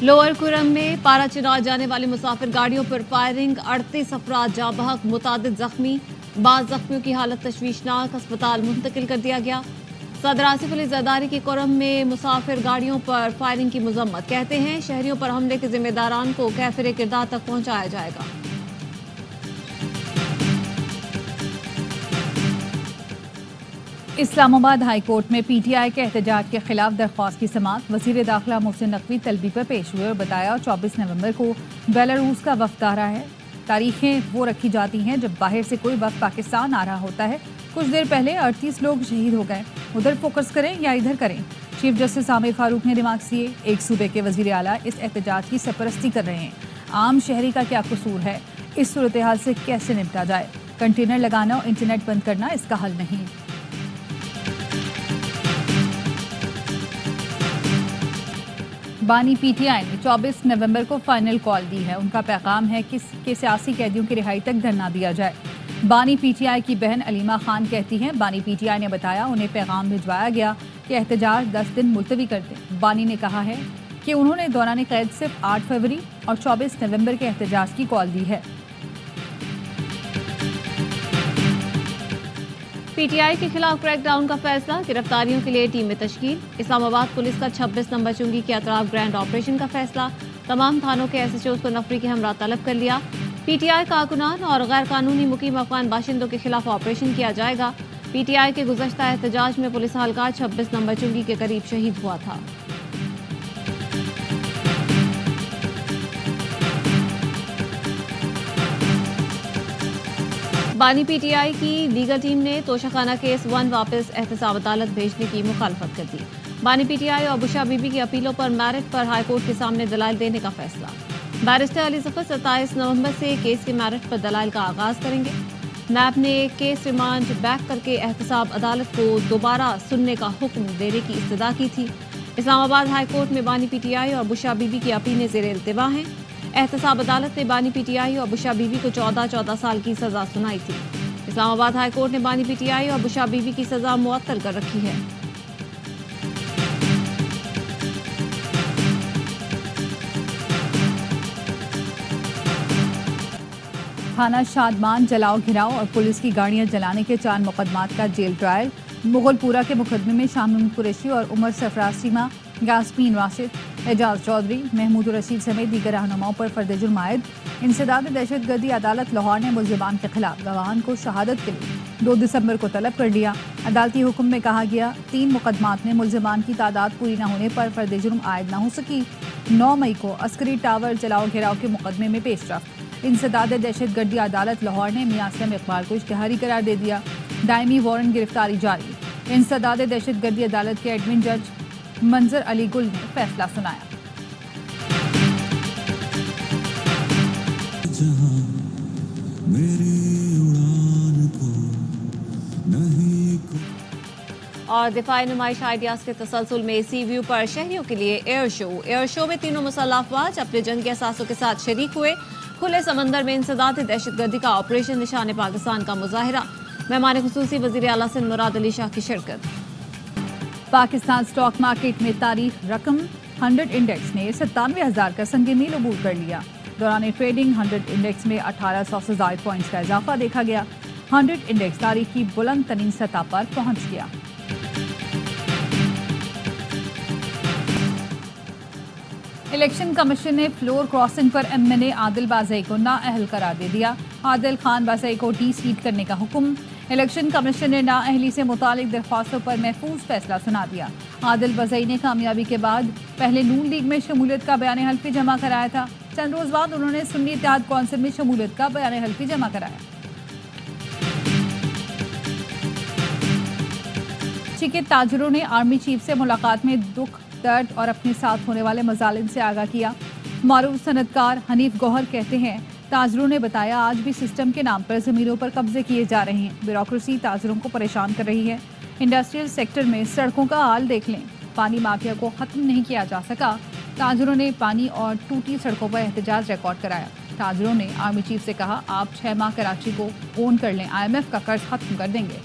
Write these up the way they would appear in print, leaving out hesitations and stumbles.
Lower Kurram में पारा चिनार जाने वाली मुसाफिर गाड़ियों पर फायरिंग, 38 अफराद जाँ बहक, मुतादिद जख्मी। बाज़ जख्मियों की हालत तशवीशनाक, अस्पताल मुंतकिल कर दिया गया। सदर आसिफ अली जरदारी की कुरम में मुसाफिर गाड़ियों पर फायरिंग की मजम्मत, कहते हैं शहरियों पर हमले के जिम्मेदारान को कैफिर किरदार तक पहुंचाया जाएगा। इस्लामाबाद हाई कोर्ट में पीटीआई के एहतजाज के खिलाफ दरख्वास्त की समाअत। वजीर दाखिला मोहसिन नकवी तलबी पर पेश हुए और बताया 24 नवंबर को बेलारूस का वफ्द आ रहा है। तारीखें वो रखी जाती हैं जब बाहर से कोई वक्त पाकिस्तान आ रहा होता है। कुछ देर पहले 38 लोग शहीद हो गए, उधर फोकस करें या इधर करें। चीफ जस्टिस आमिर फारूक ने रिमार्क्स दिए। एक सूबे के वजीर आला इस एहतजाज की सरपरस्ती कर रहे हैं। आम शहरी का क्या कसूर है? इस सूरत हाल से कैसे निपटा जाए? कंटेनर लगाना और इंटरनेट बंद करना इसका हल नहीं। बानी पीटीआई ने 24 नवंबर को फाइनल कॉल दी है। उनका पैगाम है कि सियासी कैदियों की रिहाई तक धरना दिया जाए। बानी पीटीआई की बहन अलीमा खान कहती हैं, बानी पीटीआई ने बताया उन्हें पैगाम भिजवाया गया कि एहतजाज 10 दिन मुलतवी कर दें। बानी ने कहा है कि उन्होंने दौरान कैद सिर्फ 8 फरवरी और 24 नवंबर के एहतजाज की कॉल दी है। पीटीआई के खिलाफ क्रैकडाउन का फैसला, गिरफ्तारियों के लिए टीमें तश्कील। इस्लामाबाद पुलिस का 26 नंबर चुंगी के अतराफ ग्रैंड ऑपरेशन का फैसला, तमाम थानों के एसएचओ को नफरी के हमरा तलब कर लिया। पीटीआई कारकुनान और गैर कानूनी मुकीम अफगान बाशिंदों के खिलाफ ऑपरेशन किया जाएगा। पीटीआई के गुज़श्ता एहतजाज में पुलिस हल्का 26 नंबर चुंगी के करीब शहीद हुआ था। बानी पीटीआई की लीगल टीम ने तोशाखाना केस 1 वापस एहतसाब अदालत भेजने की मुखालफत कर दी। बानी पीटीआई और बुशा बीबी की अपीलों पर मैरिट पर हाईकोर्ट के सामने दलाइल देने का फैसला। बैरिस्टर अली जफर 27 नवंबर से केस के मैरिट पर दलाइल का आगाज करेंगे। नैब ने केस रिमांड बैक करके एहतसाब अदालत को दोबारा सुनने का हुक्म देने की इस्तदा की थी। इस्लामाबाद हाईकोर्ट में बानी पीटीआई और बुशा बीबी की अपीलें ज़ेर इल्तिवा हैं। एहतसाब अदालत ने बानी पीटीआई और बुशा बीबी को 14 साल की सजा सुनाई थी। इस्लामाबाद हाईकोर्ट ने बानी पीटीआई और बुशा बीबी की सजा मुअत्तल कर रखी है। थाना शादमान जलाओ घिराव और पुलिस की गाड़ियां जलाने के 4 मुकदमात का जेल ट्रायल। मुगलपुरा के मुकदमे में शामीम कुरैशी और उमर सरफराज सीमा, यास्मीन राशिद, एजाज चौधरी, महमूद रशीद समेत दीगर रहनुमाओं पर फर्द जुर्म आयद। इंसदाद दहशतगर्दी अदालत लाहौर ने मुल्जिमान के खिलाफ गवाहान को शहादत के लिए 2 दिसंबर को तलब कर लिया। अदालती हुक्म में कहा गया 3 मुकदमात में मुल्जिमान की तादाद पूरी न होने पर फर्द जुर्म आयद न हो सकी। 9 मई को अस्करी टावर जलाओ घेराव के मुकदमे में पेशरफ्त। इंसदाद दहशतगर्दी अदालत लाहौर ने मियां असलम इकबाल को इश्तिहारी करार दे दिया। दायमी वारंट गिरफ्तारी जारी। इंसदाद दहशतगर्दी अदालत के एडमिन जज मंजर अली गुल ने फैसला सुनाया। और दिफाई नुमाइश आइडियाज के तसलसल में सी व्यू पर शहरियों के लिए एयर शो में तीनों मुसल्लह अफवाज अपने जंगी असासों के साथ शरीक हुए। खुले समंदर में इंसदाद दहशतगर्दी का ऑपरेशन निशान पाकिस्तान का मुजाहिरा। मेहमान खुसूसी वजीर आला सिंध मुराद अली शाह की शिरकत। पाकिस्तान स्टॉक मार्केट में तारीख रकम 100 इंडेक्स ने 97,000 का संग मील अबूर कर लिया। दौरान ट्रेडिंग 100 इंडेक्स में 1800 से ज़ायद पॉइंट्स का इजाफा देखा गया। 100 इंडेक्स तारीख की बुलंद तरीन सतह पर पहुंच गया। इलेक्शन कमीशन ने फ्लोर क्रॉसिंग पर एमएनए आदिल बाज़ई को नाअहल करार दे दिया। आदिल खान बाज़ई को डी-सीट करने का हुक्म। इलेक्शन कमीशन ने नाअहली से मुतालिक दरख्वास्तों पर महफूज फैसला सुना दिया। आदिल बाज़ई ने कामयाबी के बाद पहले नून लीग में शमूलियत का बयान हल्फी जमा कराया था। चंद रोज बाद उन्होंने सुन्नी इत्तेहाद कौंसिल में शमूलियत का बयान हल्फी जमा कराया। चिकित ताजरों ने आर्मी चीफ से मुलाकात में दुख, दर्द और अपने साथ होने वाले मजालिम से आगाह किया। मारूफ सनतकार हनीफ गौहर कहते हैं, ताजरों ने बताया आज भी सिस्टम के नाम पर ज़मीनों पर कब्जे किए जा रहे हैं। ब्यूरोक्रेसी ताजरों को परेशान कर रही है। इंडस्ट्रियल सेक्टर में सड़कों का हाल देख लें। पानी माफिया को ख़त्म नहीं किया जा सका। ताजरों ने पानी और टूटी सड़कों पर एहतजाज रिकॉर्ड कराया। ताजरों ने आर्मी चीफ से कहा, आप 6 माह कराची को ओन कर लें, IMF का कर्ज खत्म कर देंगे।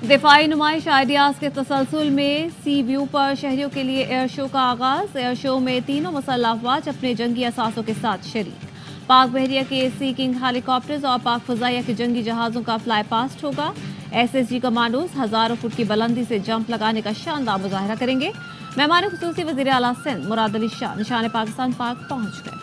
दिफाई नुमाइश आइडियाज के तसलसल में सी व्यू पर शहरियों के लिए एयर शो का आगाज। एयर शो में तीनों मुसल्लह अफवाज अपने जंगी असासों के साथ शरीक। पाक बहरिया के सी किंग हेलीकॉप्टर्स और पाक फजाइया के जंगी जहाजों का फ्लाई पास्ट होगा। SSG कमांडोज हजारों फुट की बुलंदी से जंप लगाने का शानदार मुजाहरा करेंगे। मेहमान खुसूसी वज़ीर आला सिंध मुराद अली शाह निशान पाकिस्तान पाक पहुंच गए।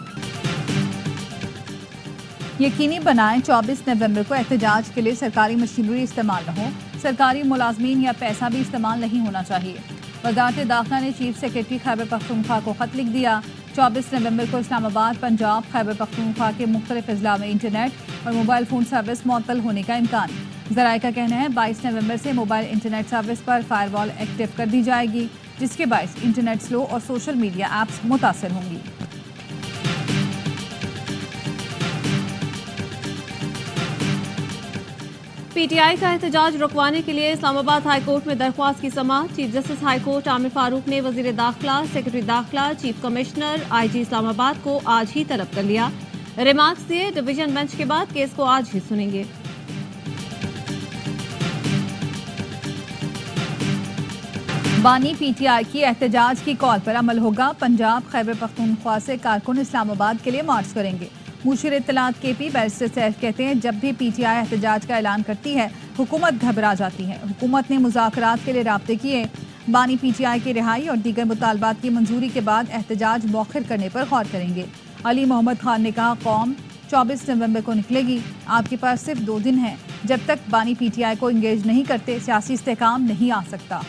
यकीनी बनाएं 24 नवंबर को एहतजाज के लिए सरकारी मशीनरी इस्तेमाल न हो। सरकारी मुलाजमीन या पैसा भी इस्तेमाल नहीं होना चाहिए। वज़ारत दाखिला ने चीफ सेक्रेटरी खैबर पख्तूनख्वा को खत लिख दिया। 24 नवंबर को इस्लामाबाद, पंजाब, खैबर पख्तूनख्वा के मुख्तलिफ अजला में इंटरनेट और मोबाइल फ़ोन सर्विस मुअत्तल होने का इम्कान। ज़राए का कहना है 22 नवंबर से मोबाइल इंटरनेट सर्विस पर फायरवॉल एक्टिव कर दी जाएगी, जिसके बायस इंटरनेट स्लो और सोशल मीडिया ऐप्स मुतासर होंगी। PTI का एहतजाज रुकवाने के लिए इस्लामाबाद हाई कोर्ट में दरख्वास्त की समाअत। Chief justice high court Aamir Farooq ने वजीर दाखिला, सेक्रेटरी दाखिला, चीफ कमिश्नर, IG इस्लामाबाद को आज ही तलब कर लिया। रिमार्क्स दिए, डिवीजन बेंच के बाद केस को आज ही सुनेंगे। बानी PTI की एहतजाज की कॉल पर अमल होगा। पंजाब, खैबर पख्तूनख्वा से कारकुन इस्लामाबाद के लिए मार्च करेंगे। मुशीर इत्तलात KP बैरिस्टर सैफ कहते हैं जब भी PTI एहतजाज का ऐलान करती है हुकूमत घबरा जाती है। हुकूमत ने मुज़ाकरात के लिए राब्ते किए। बानी PTI की रिहाई और दीगर मुतालबात की मंजूरी के बाद एहतजाज मौखिर करने पर गौर करेंगे। अली मोहम्मद खान ने कहा कौम 24 नवंबर को निकलेगी, आपके पास सिर्फ 2 दिन हैं। जब तक बानी PTI को इंगेज नहीं करते सियासी इस्तेहकाम नहीं आ सकता।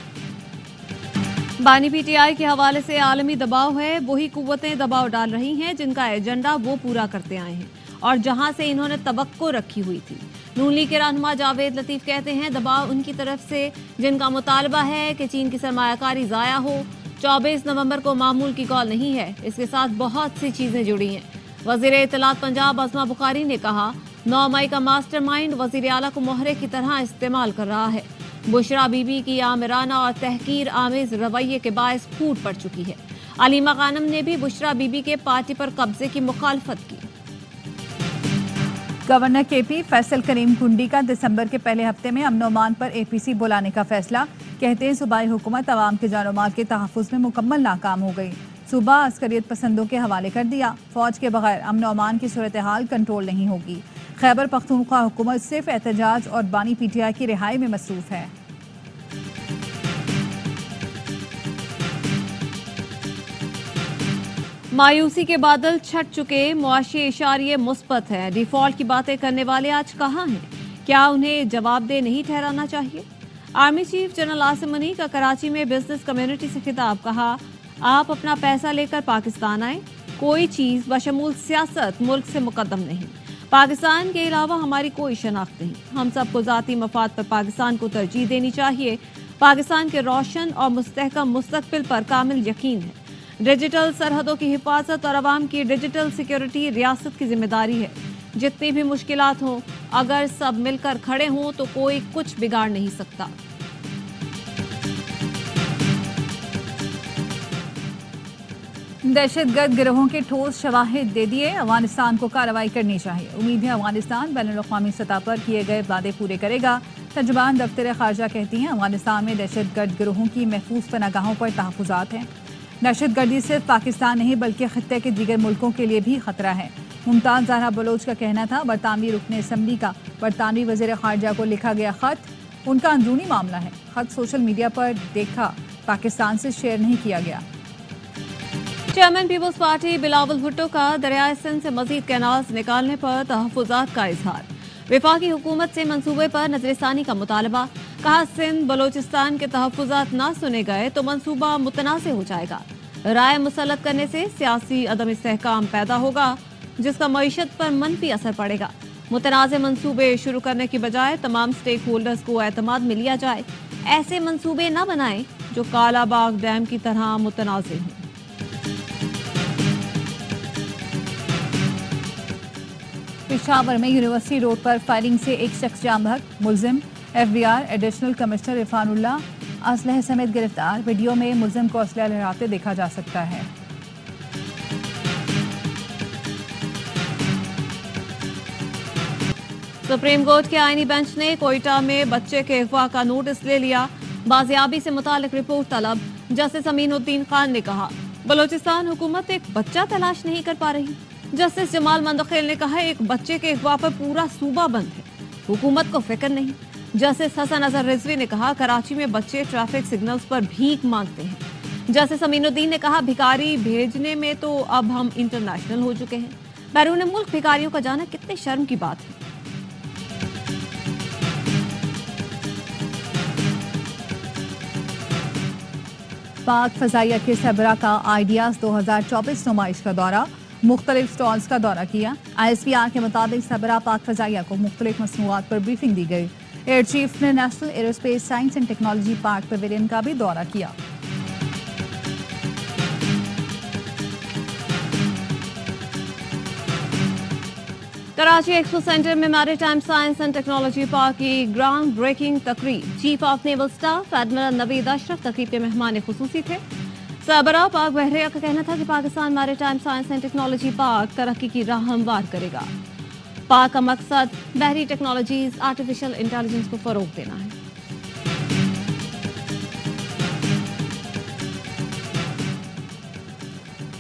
बानी PTI के हवाले से आलमी दबाव है। वही कुव्वतें दबाव डाल रही हैं जिनका एजेंडा वो पूरा करते आए हैं और जहां से इन्होंने तवक्को रखी हुई थी। नून लीग के रहनुमा जावेद लतीफ़ कहते हैं दबाव उनकी तरफ से जिनका मुतालबा है कि चीन की सरमायाकारी ज़ाया हो। 24 नवंबर को मामूल की कॉल नहीं है, इसके साथ बहुत सी चीज़ें जुड़ी हैं। वज़ीर इत्तलात पंजाब अज़मा बुखारी ने कहा 9 मई का मास्टरमाइंड वज़ीर आला को मोहरे की तरह इस्तेमाल कर रहा है। बुशरा बीबी की आमिराना और तहकीर आमेज रवैये के बायस फूट पड़ चुकी है। अलीमा खानम ने भी बुशरा बीबी के पार्टी पर कब्जे की मुखालफत की। गवर्नर KP फैसल करीम कुंडी का दिसंबर के पहले हफ्ते में अमन अमान पर APC बुलाने का फैसला। कहते हैं सूबाई हुकूमत अवाम के जान माल के तहफ़्फ़ुज़ में मुकम्मल नाकाम हो गई। सूबा अस्करियत पसंदों के हवाले कर दिया। फौज के बगैर अमन अमान की सूरत हाल कंट्रोल नहीं होगी। खैबर पख्तूनख्वा हुकूमत सिर्फ एहतजाज और बानी PTI की रिहाई में मसरूफ है। मायूसी के बादल छट चुके, मुआशी इशारे मुस्बत हैं। डिफॉल्ट की बातें करने वाले आज कहाँ हैं? क्या उन्हें जवाबदेह नहीं ठहराना चाहिए? Army chief general Asim money का कराची में बिजनेस कम्युनिटी से खिताब। कहा आप अपना पैसा लेकर पाकिस्तान आए, कोई चीज़ बशमूल सियासत मुल्क से मुकद्दम नहीं। पाकिस्तान के अलावा हमारी कोई शनाख्त नहीं। हम सबको ज़ाती मफाद पर पाकिस्तान को तरजीह देनी चाहिए। पाकिस्तान के रोशन और मुस्तहकम मुस्तकबिल पर कामिल यकीन है। डिजिटल सरहदों की हिफाजत और अवाम की डिजिटल सिक्योरिटी रियासत की जिम्मेदारी है। जितनी भी मुश्किलात हों, अगर सब मिलकर खड़े हों तो कोई कुछ बिगाड़ नहीं सकता। दहशतगर्द गिरोहों के ठोस शवाहिद दे दिए, अफगानिस्तान को कार्रवाई करनी चाहिए। उम्मीद है अफगानिस्तान बैनुल-अक़वामी सतह पर किए गए वादे पूरे करेगा। तर्जुमान दफ्तर खारजा कहती हैं अफगानिस्तान में दहशतगर्द गिरोहों की महफूज पनागाहों पर तहफ़्फ़ुज़ात हैं। दहशतगर्दी सिर्फ पाकिस्तान नहीं बल्कि खित्ते के दीगर मुल्कों के लिए भी खतरा है। मुमताज़ ज़हरा बलोच का कहना था बरतानवी रुकन असम्बली का बरतानवी वज़ीर ख़ारजा को लिखा गया ख़त उनका अंदरूनी मामला है। ख़त सोशल मीडिया पर देखा, पाकिस्तान से शेयर नहीं किया गया। Chairman people's party Bilawal Bhutto का दरियाए सिंध से मजीद कैनाल्स निकालने पर तहफ़्फ़ुज़ात का इजहार। वफाकी हुकूमत से मंसूबे पर नजरसानी का मुतालबा। कहा सिंध बलोचिस्तान के तहफ़्फ़ुज़ात ना सुने गए तो मंसूबा मुतनाज़ हो जाएगा। राय मुसल्लत करने से सियासी अदम इस्तेहकाम पैदा होगा जिसका मईशत पर मनफी असर पड़ेगा। मुतनाज़ मंसूबे शुरू करने की बजाय तमाम स्टेक होल्डर्स को एतमाद में लिया जाए। ऐसे मंसूबे न बनाएं जो कालाबाग डैम की तरह मुतनाज़ हों। पेशावर में यूनिवर्सिटी रोड पर फायरिंग से एक शख्स जाम बहक, मुल्जिम FBR एडिशनल कमिश्नर इरफानुल्लाह असलहे समेत गिरफ्तार। वीडियो में मुल्जिम को असलहा लहराते देखा जा सकता है। सुप्रीम कोर्ट के आईनी बेंच ने कोयटा में बच्चे के अगवा का नोटिस ले लिया। बाजियाबी से मुतालिक रिपोर्ट तलब। जस्टिस अमीनुद्दीन खान ने कहा, बलोचिस्तान हुकूमत एक बच्चा तलाश नहीं कर पा रही। जस्टिस जमाल मंदखेल ने कहा, एक बच्चे के अगवा पर पूरा सूबा बंद है, हुकूमत को फिक्र नहीं। जस्टिस हसन अजहर रिजवी ने कहा, कराची में बच्चे ट्रैफिक सिग्नल्स पर भीख मांगते हैं। जस्टिस अमीनुद्दीन ने कहा, भिखारी भेजने में तो अब हम इंटरनेशनल हो चुके हैं। बैरून मुल्क भिखारियों का जाना कितने शर्म की बात है। पाक फजाइया के सरबरा का आइडियाज 2024 नुमाइश का दौरा, मुख्तलिफ स्टॉल्स का दौरा किया। ISPR के मुताबिक सरबरा पाक फजाइया को मुख्तलिफ मसनूआत पर ब्रीफिंग दी गई। एयर चीफ ने national aerospace science and technology park pavilion का भी दौरा किया। कराची एक्सपो सेंटर में maritime science and technology park की ग्राउंड ब्रेकिंग तकरीब। Chief of naval staff admiral Naveed Ashraf तकरीब के मेहमान खुसूसी थे। सरबराह पाक बहरिया का कहना था कि Pakistan maritime science and technology park तरक्की की राह हमवार करेगा। पार्क का मकसद बहरी टेक्नोलॉजीज, आर्टिफिशियल इंटेलिजेंस को फरोग देना है।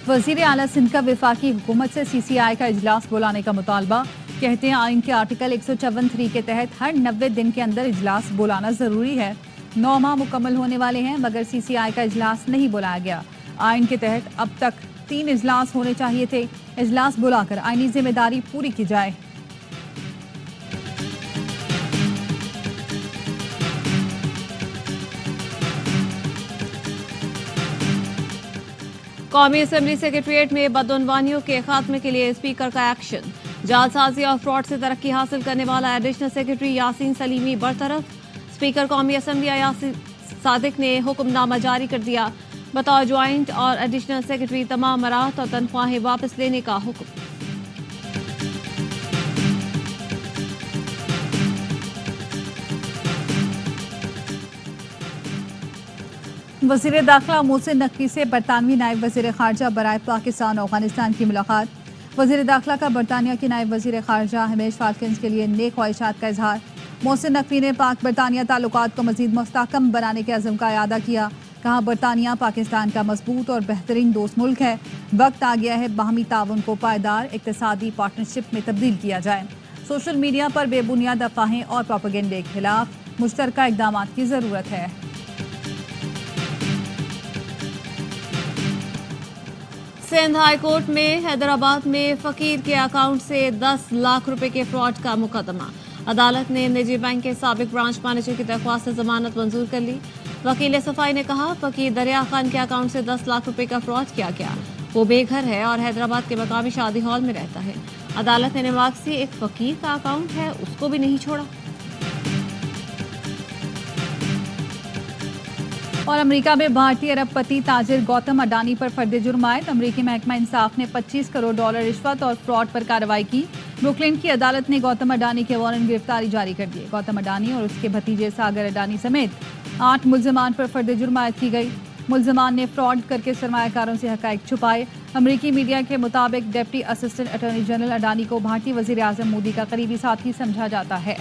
वजीर आला सिंध का वफाकी हुकूमत से CCI का इजलास बुलाने का मुतालबा। कहते हैं आइन के आर्टिकल 154(3) के तहत हर 90 दिन के अंदर इजलास बुलाना जरूरी है। 9 माह मुकम्मल होने वाले हैं मगर CCI का इजलास नहीं बुलाया गया। आइन के तहत अब तक 3 इजलास होने चाहिए थे। इजलास बुलाकर आइनी जिम्मेदारी पूरी की जाए। कौमी असेंबली सेक्रेटरिएट में बदउनवानियों के खात्मे के लिए स्पीकर का एक्शन। जालसाजी और फ्रॉड से तरक्की हासिल करने वाला एडिशनल सेक्रेटरी यासीन सलीमी बरतरफ। स्पीकर कौमी असेंबली यासीन सादिक ने हुक्मनामा जारी कर दिया। बतौर ज्वाइंट और एडिशनल सेक्रेटरी तमाम मराहत और तनख्वाहें वापस लेने का हुक्म। वज़ीर दाखिला मोहसिन नकवी से बरतानवी नायब वज़ीर ख़ारजा बराए पाकिस्तान और अफगानिस्तान की मुलाकात। वज़ीर दाखिला का बरतानिया के नायब वज़ीर ख़ारजा हमेश फाल्कन्स के लिए नेक ख्वाहिशात का इजहार। मोहसिन नकवी ने पाक बरतानिया ताल्लुकात को मज़ीद मुस्तहकम बनाने के अज़म का इआदा किया। कहा, बरतानिया पाकिस्तान का मजबूत और बेहतरीन दोस्त मुल्क है। वक्त आ गया है बाहमी ताउन को पायदार इक़्तिसादी पार्टनरशिप में तब्दील किया जाए। सोशल मीडिया पर बेबुनियाद अफवाहें और प्रोपेगेंडे के खिलाफ मुश्तरका इक़दाम की ज़रूरत है। सिंध हाई कोर्ट में हैदराबाद में फकीर के अकाउंट से 10 लाख रुपए के फ्रॉड का मुकदमा। अदालत ने निजी बैंक के साबिक ब्रांच मैनेजर की दरख्वास्त से जमानत मंजूर कर ली। वकील सफाई ने कहा, फकीर दरिया खान के अकाउंट से 10 लाख रुपए का फ्रॉड किया गया। वो बेघर है और हैदराबाद के मकामी शादी हॉल में रहता है। अदालत ने नवाक्सी एक फकीर का अकाउंट है, उसको भी नहीं छोड़ा। और अमेरिका में भारतीय अरबपति ताजिर गौतम अडानी पर फर्द जुर्म आयद। अमेरिकी महकमा इंसाफ ने $25 करोड़ रिश्वत और फ्रॉड पर कार्रवाई की। ब्रुकलिन की अदालत ने गौतम अडानी के वारंट गिरफ्तारी जारी कर दिए। गौतम अडानी और उसके भतीजे सागर अडानी समेत 8 मुल्जिमान पर फर्द जुर्म आयद की गई। मुल्जिमान ने फ्रॉड करके सरमायाकारों से हकायक छुपाए। अमेरिकी मीडिया के मुताबिक deputy assistant attorney general Adani को भारतीय वजीर आजम मोदी का करीबी साथी समझा जाता है।